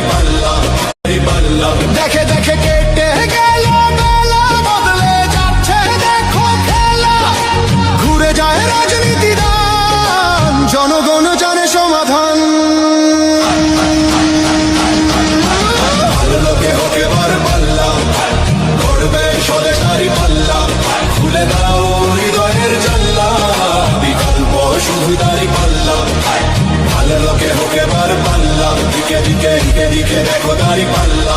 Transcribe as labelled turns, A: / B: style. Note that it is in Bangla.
A: পাল্লা পাল্লা দেখে দেখে কেটে গেল বেলা বদলে যাচ্ছে দেখো খেলা ঘুরে যায় রাজনীতি দান জনগণ জানে সমাধান ভালো লোকে হোক এবার পাল্লা করবে স্বদেশারি পাল্লা খুলে দাও হৃদয়ের জানলা বিকল্প শুধু দাঁড়ি পাল্লা ভালো লোকে হোক এবার পাল্লা দিকে দিকে দিকে দিকে দেখো দাঁড়ি পাল্লা